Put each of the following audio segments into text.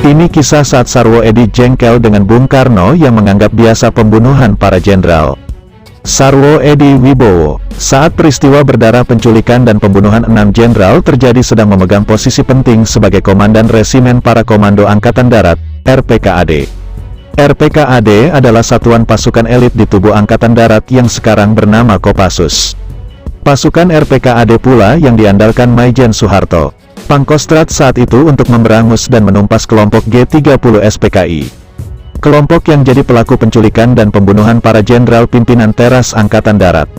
Ini kisah saat Sarwo Edi jengkel dengan Bung Karno yang menganggap biasa pembunuhan para jenderal. Sarwo Edi Wibowo, saat peristiwa berdarah penculikan dan pembunuhan 6 jenderal terjadi sedang memegang posisi penting sebagai Komandan Resimen Para Komando Angkatan Darat, RPKAD. RPKAD adalah satuan pasukan elit di tubuh Angkatan Darat yang sekarang bernama Kopassus. Pasukan RPKAD pula yang diandalkan Maijen Soeharto, Pangkostrat saat itu untuk memberangus dan menumpas kelompok G30 SPKI. Kelompok yang jadi pelaku penculikan dan pembunuhan para jenderal pimpinan teras Angkatan Darat.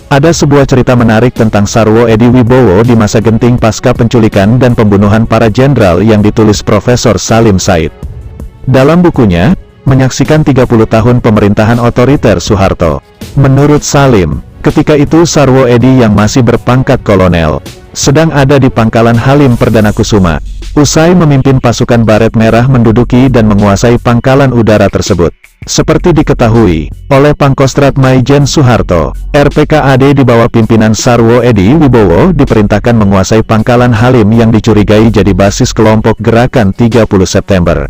Ada sebuah cerita menarik tentang Sarwo Edi Wibowo di masa genting pasca penculikan dan pembunuhan para jenderal yang ditulis Profesor Salim Said. Dalam bukunya, Menyaksikan 30 tahun Pemerintahan Otoriter Soeharto. Menurut Salim, ketika itu Sarwo Edi yang masih berpangkat kolonel, sedang ada di Pangkalan Halim Perdana Kusuma. Usai memimpin pasukan Baret Merah menduduki dan menguasai pangkalan udara tersebut. Seperti diketahui oleh Pangkostrat Maijen Soeharto, RPKAD di bawah pimpinan Sarwo Edi Wibowo diperintahkan menguasai Pangkalan Halim yang dicurigai jadi basis kelompok Gerakan 30 September.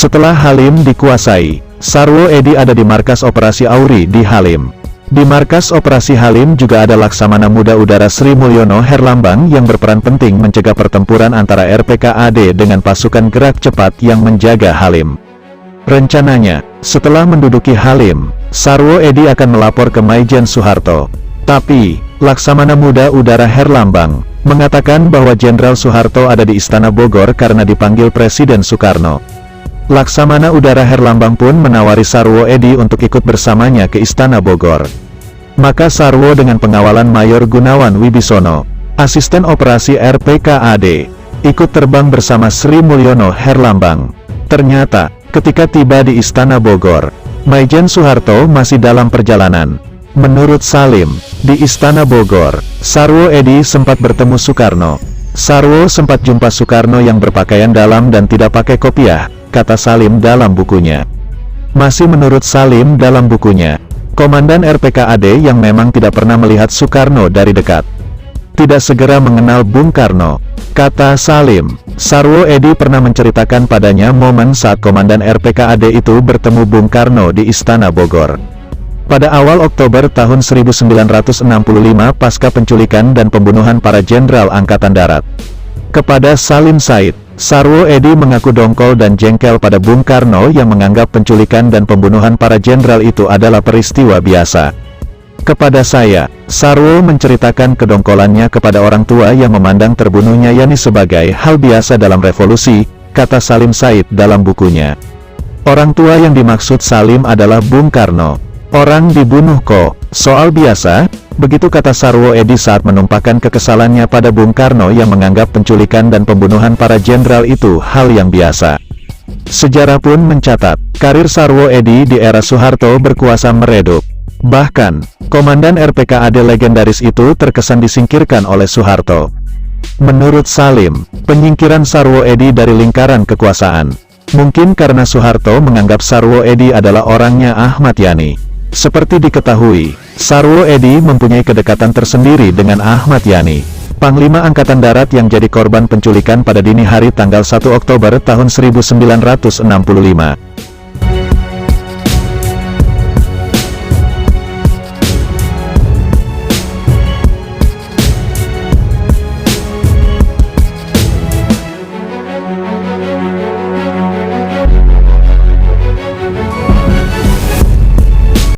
Setelah Halim dikuasai, Sarwo Edi ada di markas operasi Auri di Halim. Di markas operasi Halim juga ada Laksamana Muda Udara Sri Mulyono Herlambang yang berperan penting mencegah pertempuran antara RPKAD dengan pasukan gerak cepat yang menjaga Halim. Rencananya, setelah menduduki Halim, Sarwo Edi akan melapor ke Maijen Soeharto. Tapi, Laksamana Muda Udara Herlambang mengatakan bahwa Jenderal Soeharto ada di Istana Bogor karena dipanggil Presiden Soekarno. Laksamana Udara Herlambang pun menawari Sarwo Edi untuk ikut bersamanya ke Istana Bogor. Maka Sarwo dengan pengawalan Mayor Gunawan Wibisono, asisten operasi RPKAD, ikut terbang bersama Sri Mulyono Herlambang. Ternyata, ketika tiba di Istana Bogor, Maijen Soeharto masih dalam perjalanan. Menurut Salim, di Istana Bogor, Sarwo Edi sempat bertemu Soekarno. Sarwo sempat jumpa Soekarno yang berpakaian dalam dan tidak pakai kopiah, kata Salim dalam bukunya. Masih menurut Salim dalam bukunya, Komandan RPKAD yang memang tidak pernah melihat Soekarno dari dekat, tidak segera mengenal Bung Karno. Kata Salim, Sarwo Edi pernah menceritakan padanya momen saat Komandan RPKAD itu bertemu Bung Karno di Istana Bogor. Pada awal Oktober tahun 1965 pasca penculikan dan pembunuhan para jenderal Angkatan Darat. Kepada Salim Said, Sarwo Edi mengaku dongkol dan jengkel pada Bung Karno yang menganggap penculikan dan pembunuhan para jenderal itu adalah peristiwa biasa. Kepada saya, Sarwo menceritakan kedongkolannya kepada orang tua yang memandang terbunuhnya Yani sebagai hal biasa dalam revolusi, kata Salim Said dalam bukunya. Orang tua yang dimaksud Salim adalah Bung Karno. Orang dibunuh kok, soal biasa, begitu kata Sarwo Edi saat menumpahkan kekesalannya pada Bung Karno yang menganggap penculikan dan pembunuhan para jenderal itu hal yang biasa. Sejarah pun mencatat, karir Sarwo Edi di era Soeharto berkuasa meredup. Bahkan, Komandan RPKAD legendaris itu terkesan disingkirkan oleh Soeharto. Menurut Salim, penyingkiran Sarwo Edi dari lingkaran kekuasaan, mungkin karena Soeharto menganggap Sarwo Edi adalah orangnya Ahmad Yani. Seperti diketahui, Sarwo Edi mempunyai kedekatan tersendiri dengan Ahmad Yani, Panglima Angkatan Darat yang jadi korban penculikan pada dini hari tanggal 1 Oktober tahun 1965.